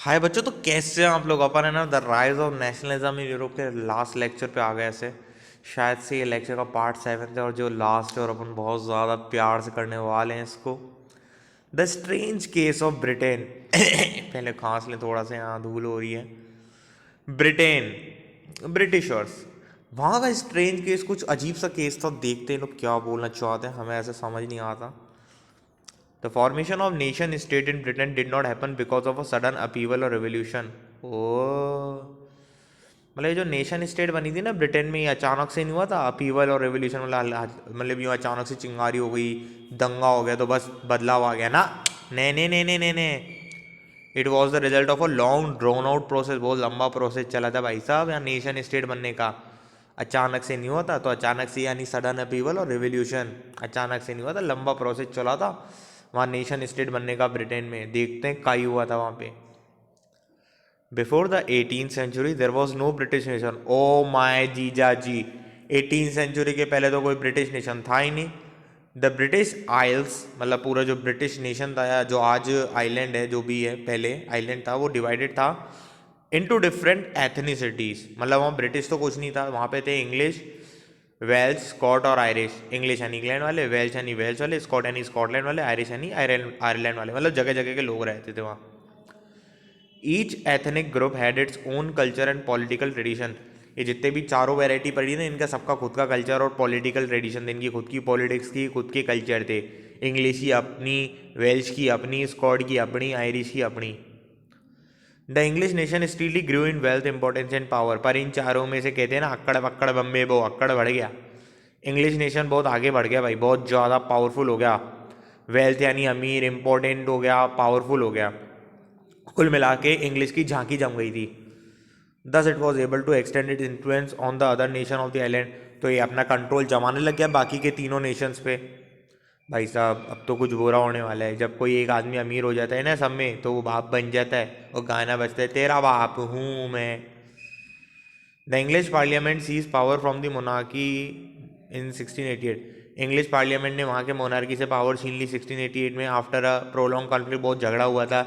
हाय बच्चों, तो कैसे हैं आप लोग। अपन है ना the rise of nationalism in Europe के लास्ट लेक्चर पे आ गए ऐसे। शायद से ये लेक्चर का पार्ट 7 है और जो लास्ट है, और अपन बहुत ज़्यादा प्यार से करने वाले हैं इसको। The strange case of Britain. पहले खांस लें थोड़ा सा, यहाँ धूल हो रही है। ब्रिटेन, ब्रिटिशर्स, वहाँ का स्ट्रेंज केस, कुछ अजीब सा केस था। देखते हैं लोग क्या बोलना चाहते हैं, हमें ऐसे समझ नहीं आता। The formation of nation state in Britain did not happen because of a sudden upheaval or revolution. ओ मतलब ये जो नेशन स्टेट बनी थी ना ब्रिटेन में, ये अचानक से नहीं हुआ था अपीवल और रेवोल्यूशन। मतलब यूँ अचानक से चिंगारी हो गई, दंगा हो गया तो बस बदलाव आ गया ना। ने ने ने ने ने ने it was the result of a long drone out process. बहुत लंबा प्रोसेस चला था भाई साहब यहाँ नेशन स्टेट बनने का। अचानक से नहीं हुआ था, तो अचानक से यानी सडन अपीवल और रेवोल्यूशन अचानक से नहीं हुआ था, लंबा प्रोसेस चला था वहाँ नेशन स्टेट बनने का ब्रिटेन में। देखते हैं क्या ही हुआ था वहाँ पे। Before the 18th century there was no British nation. Oh my जीजा जी, 18th सेंचुरी के पहले तो कोई ब्रिटिश नेशन था ही नहीं। द ब्रिटिश आइल्स, मतलब पूरा जो ब्रिटिश नेशन था या जो आज आइलैंड है, जो भी है, पहले आइलैंड था, वो डिवाइडेड था इनटू डिफरेंट एथनिसिटीज। मतलब वहाँ ब्रिटिश तो कुछ नहीं था, वहाँ पे थे इंग्लिश, वेल्स, स्कॉट और आयरिश। इंग्लिश यानी इंग्लैंड वाले, वेल्स यानी वेल्स वाले, स्कॉट यानी स्कॉटलैंड वाले, आयरिश यानी आयरलैंड वाले। मतलब जगह जगह के लोग रहते थे वहाँ। Each ethnic group had its own culture and political tradition. ये जितने भी चारों वैरायटी पड़ी ना, इनका सबका खुद का कल्चर और पॉलिटिकल ट्रेडिशन थे। इनकी खुद की पॉलिटिक्स की, खुद के कल्चर थे। इंग्लिश की अपनी, वेल्श की अपनी, स्कॉट की अपनी, आयरिश की अपनी। The English nation steadily grew in wealth, importance and power. पर इन चारों में से कहते हैं ना, अक्कड़ बक्कड़ बम्बे बो, अक्कड़ बढ़ गया। इंग्लिश नेशन बहुत आगे बढ़ गया भाई, बहुत ज़्यादा पावरफुल हो गया। वेल्थ यानी अमीर, इंपॉर्टेंट हो गया, पावरफुल हो गया। कुल मिला के इंग्लिश की झांकी जम गई थी। Thus it was able to extend it influence on the other nation of the island. तो ये अपना कंट्रोल जमाने लग गया बाकी के तीनों नेशंस पे। भाई साहब, अब तो कुछ बुरा होने वाला है। जब कोई एक आदमी अमीर हो जाता है ना सब में, तो वो बाप बन जाता है और गाना बजता है, तेरा बाप हूँ मैं। The English parliament seize power from the monarchy in 1688। English parliament ने वहाँ के मोनार्की से पावर छीन ली 1688 में, आफ्टर अ प्रोलॉन्ग कॉन्फ्लिक्ट। बहुत झगड़ा हुआ था,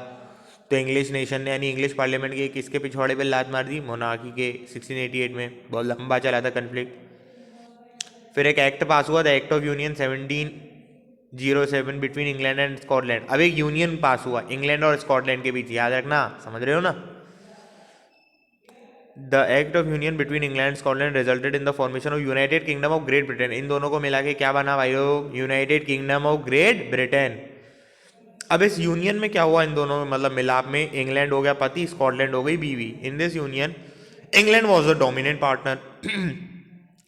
तो इंग्लिश नेशन ने यानी इंग्लिश पार्लियामेंट के किसके पिछवाड़े पे लात मार दी, मोनार्की के। 1688 में बहुत लंबा चला था कन्फ्लिक्ट। फिर एक एक्ट पास हुआ, the act of union 1707 between England and Scotland. अब एक यूनियन पास हुआ इंग्लैंड और स्कॉटलैंड के बीच, याद रखना, समझ रहे हो ना। The act of union between England and Scotland resulted in the formation of United Kingdom of Great Britain. इन दोनों को मिला के क्या बना भाई लोग, United Kingdom of Great Britain. अब इस यूनियन में क्या हुआ इन दोनों में, मतलब मिलाप में, इंग्लैंड हो गया पति, स्कॉटलैंड हो गई बीवी। In this union England was the dominant partner.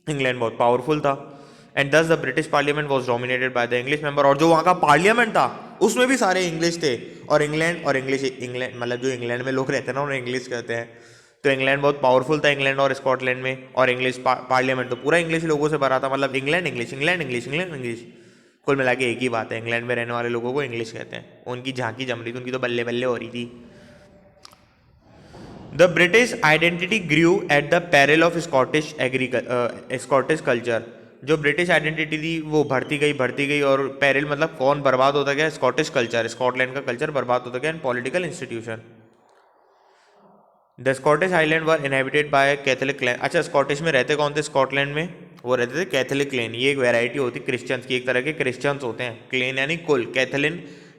England बहुत पावरफुल था। एंड दस the British parliament was dominated by the English member. और जो वहाँ का पार्लियामेंट था उसमें भी सारे इंग्लिश थे। और इंग्लैंड और इंग्लिश, इंग्लैंड मतलब जो इंग्लैंड में लोग रहते हैं ना, उन्हें इंग्लिश कहते हैं। तो इंग्लैंड बहुत पावरफुल था, इंग्लैंड और स्कॉटलैंड में। और इंग्लिश पार्लियामेंट तो पूरा इंग्लिश लोगों से भरा था। मतलब England English, England English, England English. कुल मिला के एक ही बात है, इंग्लैंड में रहने वाले लोगों को इंग्लिश कहते हैं। उनकी झांकी जम रही थी, उनकी तो बल्ले बल्ले हो रही थी। The British identity grew at the peril of Scottish culture. जो ब्रिटिश आइडेंटिटी थी वो बढ़ती गई, और पेरिल मतलब कौन बर्बाद होता गया, स्कॉटिश कल्चर, स्कॉटलैंड का कल्चर बर्बाद होता गया, and political institution. The Scottish island were inhabited bye Catholic clan. अच्छा, स्कॉटिश में रहते कौन थे स्कॉटलैंड में, वो रहते थे कैथोलिक क्लैन। ये एक वैरायटी होती क्रिश्चियंस की, एक तरह के क्रिश्चियंस होते हैं। क्लैन यानी कुल,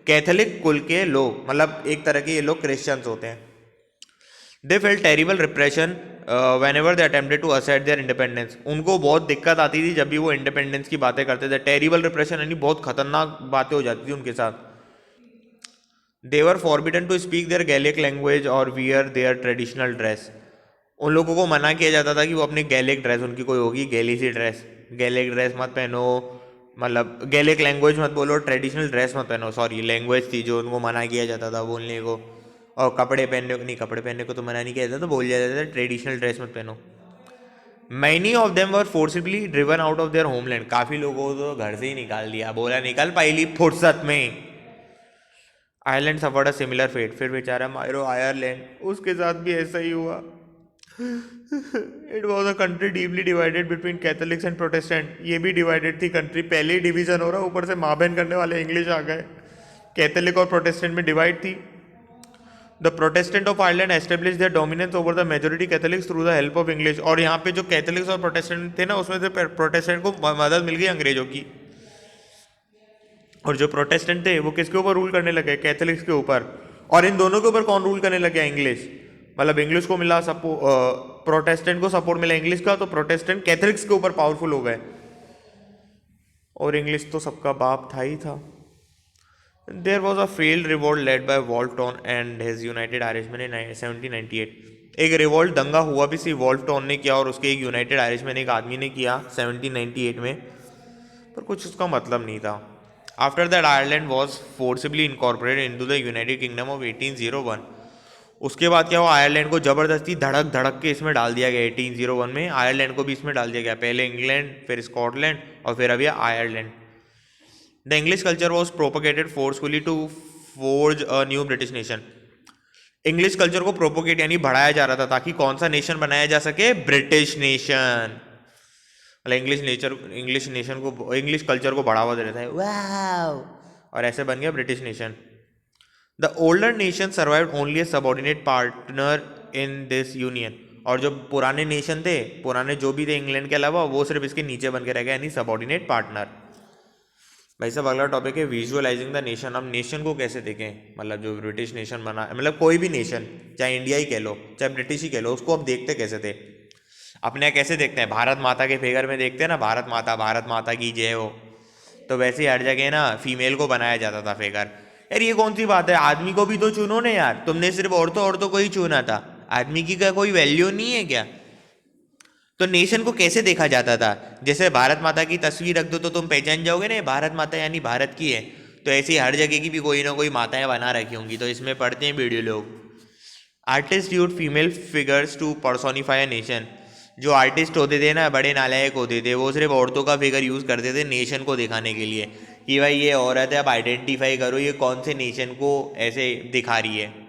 कैथोलिक कुल के लोग, मतलब एक तरह के ये लोग क्रिश्चियंस होते हैं। They felt terrible repression whenever they attempted to assert their independence. उनको बहुत दिक्कत आती थी जब भी वो इंडिपेंडेंस की बातें करते थे। टेरिबल रिप्रेशन यानी बहुत खतरनाक बातें हो जाती थी उनके साथ। They were forbidden to speak their Gaelic language और वियर देयर ट्रेडिशनल ड्रेस। उन लोगों को मना किया जाता था कि वो अपनी गैलिक ड्रेस, उनकी कोई होगी गैली सी ड्रेस, गैलिक ड्रेस मत पहनो। मतलब गैलिक लैंग्वेज मत बोलो, ट्रेडिशनल ड्रेस मत पहनो। सॉरी, लैंग्वेज थी जो उनको मना किया जाता था बोलने को। और कपड़े पहनने को नहीं, कपड़े पहनने को तो मना नहीं किया जाता, तो बोल जाता था ट्रेडिशनल ड्रेस मत पहनो। Many of them were forcibly driven out of their homeland. काफ़ी लोगों को तो घर से ही निकाल दिया, बोला निकल पाइली फुर्सत में। Ireland suffered a similar fate. फिर बेचारा मायरो आयरलैंड, उसके साथ भी ऐसा ही हुआ। It was a country deeply divided between Catholics and Protestant. ये भी डिवाइडेड थी कंट्री, पहले ही डिवीजन हो रहा, ऊपर से माँ बहन करने वाले इंग्लिश आ गए। कैथोलिक और प्रोटेस्टेंट में डिवाइड थी। The Protestant of Ireland establish there dominance over the majority Catholics through the help of English. और यहाँ पे जो कैथोलिक्स और प्रोटेस्टेंट थे ना, उसमें से प्रोटेस्टेंट को मदद मिल गई अंग्रेजों की, और जो प्रोटेस्टेंट थे वो किसके ऊपर रूल करने लगे, कैथोलिक्स के ऊपर। और इन दोनों के ऊपर कौन रूल करने लगे, इंग्लिश। मतलब इंग्लिश को मिला सपोर्ट, प्रोटेस्टेंट को सपोर्ट मिला इंग्लिश का, तो प्रोटेस्टेंट कैथोलिक्स के ऊपर पावरफुल हो गए, और इंग्लिश तो सबका बाप था ही था। There was a failed revolt led by Wolfe Tone and his United Irishmen in 1798। एक रिवोल्ट दंगा हुआ भी सिर्फ वॉल्टॉन ने किया और उसके एक यूनाइटेड आयरिशमैन एक आदमी ने किया 1798 में, पर कुछ उसका मतलब नहीं था। After that Ireland was forcibly incorporated into the United Kingdom of 1801। उसके बाद क्या हुआ, आयरलैंड को जबरदस्ती धड़क धड़क के इसमें डाल दिया गया। 1801 में आयरलैंड को भी इसमें डाल दिया गया, पहले इंग्लैंड, फिर स्कॉटलैंड, और फिर अभी Ireland. The English culture was propagated forcefully to forge a new British nation. English culture को प्रोपोगेट यानी बढ़ाया जा रहा था ताकि कौन सा नेशन बनाया जा सके, ब्रिटिश नेशन। मतलब इंग्लिश नेशन को, इंग्लिश कल्चर को बढ़ावा दे रहा था, वाव, और ऐसे बन गया British nation. The older nation survived only A subordinate partner in this union. और जो पुराने नेशन थे, पुराने जो भी थे इंग्लैंड के अलावा, वो सिर्फ इसके नीचे बन के रह गए, यानी सबऑर्डिनेट पार्टनर। भाई साहब अगला टॉपिक है विजुअलाइजिंग द नेशन। हम नेशन को कैसे देखें, मतलब जो ब्रिटिश नेशन बना, मतलब कोई भी नेशन, चाहे इंडिया ही कह लो चाहे ब्रिटिश ही कह लो, उसको अब देखते कैसे थे। अपने यहाँ कैसे देखते हैं, भारत माता के फिगर में देखते हैं ना, भारत माता की जय हो। तो वैसे ही हर जगह ना फीमेल को बनाया जाता था फिगर। यार ये कौन सी बात है, आदमी को भी तो चुनो ना यार, तुमने सिर्फ औरतों को ही चुना था, आदमी की का कोई वैल्यू नहीं है क्या। तो नेशन को कैसे देखा जाता था, जैसे भारत माता की तस्वीर रख दो तो तुम पहचान जाओगे ना भारत माता यानी भारत की है। तो ऐसे ही हर जगह की भी कोई ना कोई माताएं बना रखी होंगी, तो इसमें पढ़ते हैं वीडियो लोग। Artist use female figures to personify a nation. जो आर्टिस्ट होते थे ना, बड़े नालायक होते थे, वो सिर्फ औरतों का फिगर यूज करते थे नेशन को दिखाने के लिए, कि भाई ये औरत है, अब आइडेंटिफाई करो ये कौन से नेशन को ऐसे दिखा रही है।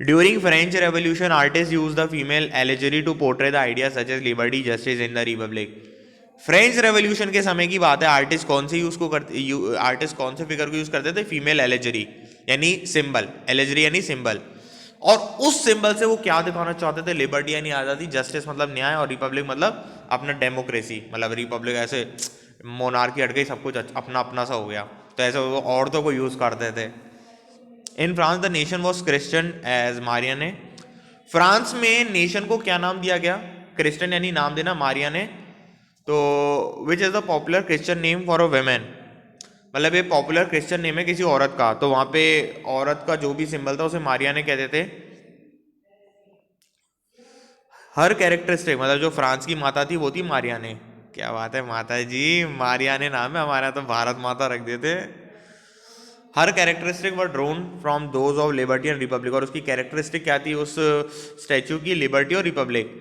During French Revolution, artists used the female allegory to portray the ideas such as liberty, justice in the republic. French revolution के समय की बात है, आर्टिस्ट कौन से यूज को करते, आर्टिस्ट कौन से फिगर को यूज करते थे, फीमेल एलेजरी यानी सिंबल, एलेजरी यानी सिंबल। और उस सिंबल से वो क्या दिखाना चाहते थे, लिबर्टी यानी आज़ादी, जस्टिस मतलब न्याय, और रिपब्लिक मतलब अपना डेमोक्रेसी, मतलब रिपब्लिक ऐसे मोनार्की हट गई, सब कुछ अपना अपना सा हो गया, तो ऐसे वो औरतों को यूज करते थे। In France the nation was christened as Marianne. France में नेशन को क्या नाम दिया गया, क्रिश्चियन यानी नाम देना, मारिया ने। तो which is the popular Christian name for a women, मतलब ये पॉपुलर क्रिश्चियन नेम है किसी औरत का, तो वहाँ पे औरत का जो भी सिंबल था उसे मारिया ने कहते थे। हर कैरेक्टरिस्टिक, मतलब जो फ्रांस की माता थी वो थी मारिया ने। क्या बात है माता जी, मारिया ने नाम है, हमारा तो भारत माता रख देते। Her characteristic were drawn from those of liberty and republic. और उसकी कैरेक्टरिस्टिक क्या थी उस स्टैचू की, लिबर्टी और रिपब्लिक।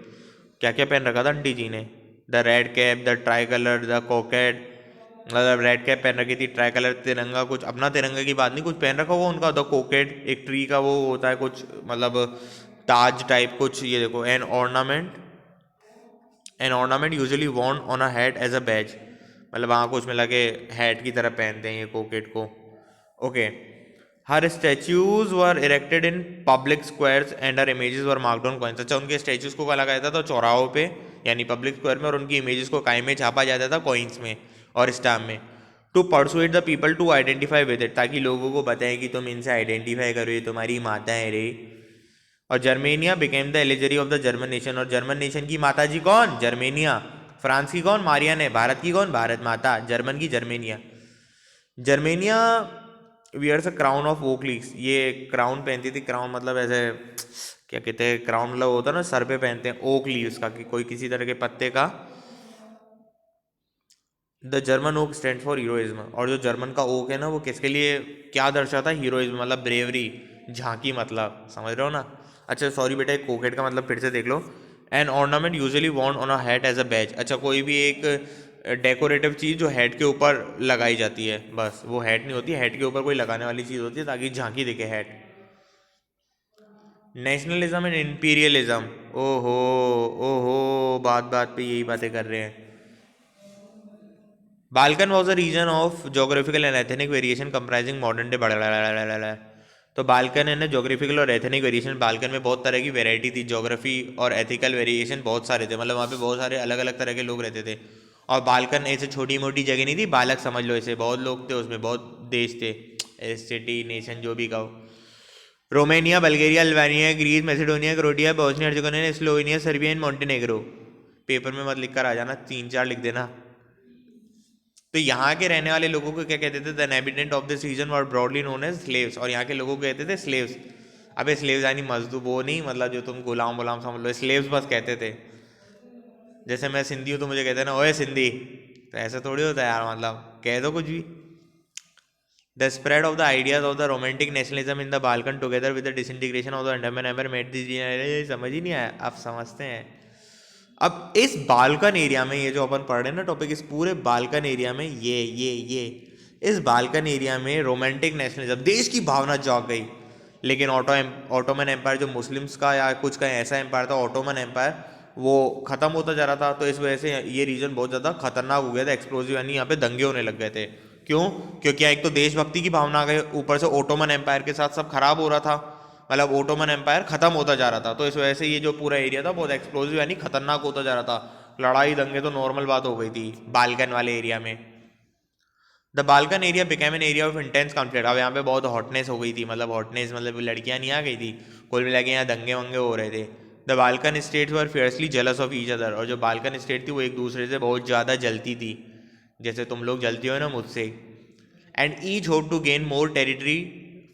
क्या क्या पहन रखा था आंटी जी ने, the red cap, the tricolour, the cockade, मतलब रेड कैप पहन रखी थी, ट्राई कलर तिरंगा, कुछ अपना तिरंगा की बात नहीं, कुछ पहन रखा हुआ उनका, द कोकेट एक ट्री का वो होता है कुछ, मतलब ताज टाइप कुछ, ये देखो, an ornament usually worn on a head as a badge, मतलब वहाँ कुछ मिला के हैट की तरह पहनते हैं ये कोकेट को। Okay, her statues were erected in public squares and her images were marked on coins. अच्छा, उनके स्टैच्यूज को कहा लगाया जाता था चौराहों पे यानी पब्लिक स्क्वायर में, और उनकी इमेजेस को काई में छापा जाता था कॉइन्स में और स्टाम्प में, to persuade the people to identify with it, ताकि लोगों को बताएं कि तुम इनसे आइडेंटिफाई करो, ये तुम्हारी माता है रे। और Germania became the allegory of the German nation. और जर्मन नेशन की माता जी कौन, जर्मेनिया। फ्रांस की कौन, मारिया ने। भारत की कौन, भारत माता। जर्मन की Germania. Germania wears a crown of oak leaves, ये क्राउन पहनती थी, क्राउन मतलब ऐसे क्या कहते हैं, क्राउन मतलब होता है ना सर पे पहनते हैं, ओक लीव्स का, कि कोई किसी तरह के पत्ते का। The German oak stand for heroism. और जो जर्मन का ओक है ना, वो किसके लिए क्या दर्शाता है, हीरोइज्म मतलब ब्रेवरी, झांकी, मतलब समझ रहे हो ना। अच्छा सॉरी बेटा, एक कोकेट का मतलब फिर से देख लो। An ornament usually worn on a hat as a badge. अच्छा, कोई भी एक डेकोरेटिव चीज़ जो हेड के ऊपर लगाई जाती है, बस वो हेड नहीं होती, हेड के ऊपर कोई लगाने वाली चीज़ होती है ताकि झांकी दिखे हेड। नेशनलिज्म एंड इंपीरियलिज्म, ओहो ओहो, बात बात पे यही बातें कर रहे हैं। Balkan was a region of geographical and ethnic variation comprising modern day, तो बाल्कन है ना, जोग्राफिकल और एथनिक वेरिएशन, बाल्कन में बहुत तरह की वेराइटी थी, जोग्राफी और एथिकल वेरिएशन बहुत सारे थे, मतलब वहाँ पे बहुत सारे अलग अलग तरह के लोग रहते थे। और बाल्कन ऐसे छोटी मोटी जगह नहीं थी, बालक समझ लो, ऐसे बहुत लोग थे उसमें, बहुत देश थे, सिटी नेशन जो भी कहो। Romania, Bulgaria, Albania, Greece, Macedonia, Croatia, Bosnia Herzegovina, Slovenia, Serbia and Montenegro. Paper में मत लिख कर आ जाना, 3 4 लिख देना। तो यहाँ के रहने वाले लोगों को क्या कहते थे? The inhabitant of this region were broadly known as Slavs, और यहाँ के लोगों को कहते थे स्लेव्स। अबे स्लेव्स यानी मजदूर, वो नहीं, मतलब जो तुम गुलाम गुलाम समझ लो, स्लेव्स बस कहते थे। जैसे मैं सिंधी हूँ तो मुझे कहते हैं ना, ओए सिंधी, तो ऐसा थोड़ी होता है यार, मतलब कह दो कुछ भी। The spread of the ideas of the romantic nationalism in the Balkan together with the disintegration of the Ottoman empire made this, समझ ही नहीं आया, आप समझते हैं। अब इस बाल्कन एरिया में, ये जो अपन पढ़ रहे हैं ना टॉपिक, इस पूरे बाल्कन एरिया में ये इस बाल्कन एरिया में रोमांटिक नेशनलिज्म, देश की भावना जाग गई। लेकिन ऑटोमन एम्पायर जो मुस्लिम्स का या कुछ का ऐसा एम्पायर था, ऑटोमन एम्पायर, वो ख़त्म होता जा रहा था। तो इस वजह से ये रीजन बहुत ज़्यादा खतरनाक हो गया था, एक्सप्लोजिव, यानी यहाँ पे दंगे होने लग गए थे। क्यों? क्योंकि एक तो देशभक्ति की भावना आ गई, ऊपर से ओटोमन एम्पायर के साथ सब खराब हो रहा था, मतलब ओटोमन एम्पायर खत्म होता जा रहा था। तो इस वजह से ये जो पूरा एरिया था बहुत एक्सप्लोजिव यानी खतरनाक होता जा रहा था। लड़ाई दंगे तो नॉर्मल बात हो गई थी बाल्कन वाले एरिया में। The Balkan area became an area of intense conflict. अब यहाँ पे बहुत हॉटनेस हो गई थी, मतलब हॉटनेस मतलब लड़कियाँ नहीं आ गई थी, कुल मिला के यहाँ दंगे वंगे हो रहे थे। The Balkan states were fiercely jealous of each other, और जो बाल्कन स्टेट थी वो एक दूसरे से बहुत ज़्यादा जलती थी, जैसे तुम लोग जलती हो ना मुझसे। And each hope to gain more territory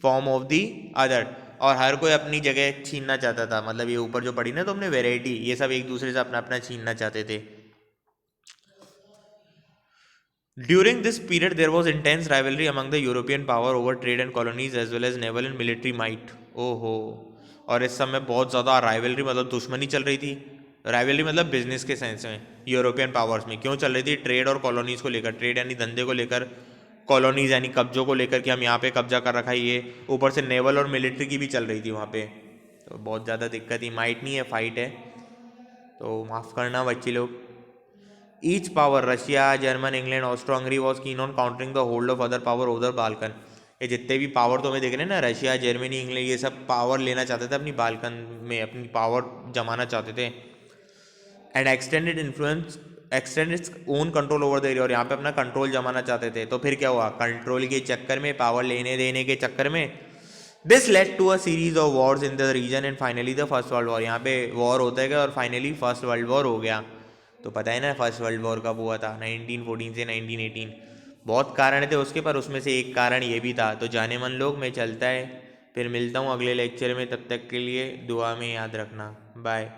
from of the other, और हर कोई अपनी जगह छीनना चाहता था। मतलब ये ऊपर जो पढ़ी ना तुमने वेराइटी, ये सब एक दूसरे से अपना अपना छीनना चाहते थे। During this period there was intense rivalry among the European power over trade and colonies as well as naval and military might. ओहो, और इस समय बहुत ज़्यादा राइवलरी मतलब दुश्मनी चल रही थी। राइवलरी मतलब बिजनेस के सेंस में, यूरोपियन पावर्स में क्यों चल रही थी? ट्रेड और कॉलोनीज को लेकर, ट्रेड यानी धंधे को लेकर, कॉलोनीज यानी कब्जों को लेकर, कि हम यहाँ पे कब्जा कर रखा है ये। ऊपर से नेवल और मिलिट्री की भी चल रही थी वहाँ पे, तो बहुत ज़्यादा दिक्कत थी। माइट नहीं है, फाइट है, तो माफ़ करना बच्चे लोग। Each power, Russia, German, England, Austro Hungary was keen on countering the hold of other power over Balkan. ये जितने भी पावर तुम्हें दिख रहे हैं ना, रशिया, जर्मनी, इंग्लैंड, ये सब पावर लेना चाहते थे अपनी बाल्कन में, अपनी पावर जमाना चाहते थे। And extended influence, extend its own control over the area, और यहाँ पे अपना कंट्रोल जमाना चाहते थे। तो फिर क्या हुआ? कंट्रोल के चक्कर में, पावर लेने देने के चक्कर में, this led to a series of wars in the region and finally the First World War. यहाँ पे वॉर होता है और फाइनली फर्स्ट वर्ल्ड वॉर हो गया। तो पता है ना फर्स्ट वर्ल्ड वॉर कब हुआ था? 1914 से 1918। बहुत कारण थे उसके, पर उसमें से एक कारण ये भी था। तो जाने मन लोग, मैं चलता है, फिर मिलता हूँ अगले लेक्चर में, तब तक के लिए दुआ में याद रखना, बाय।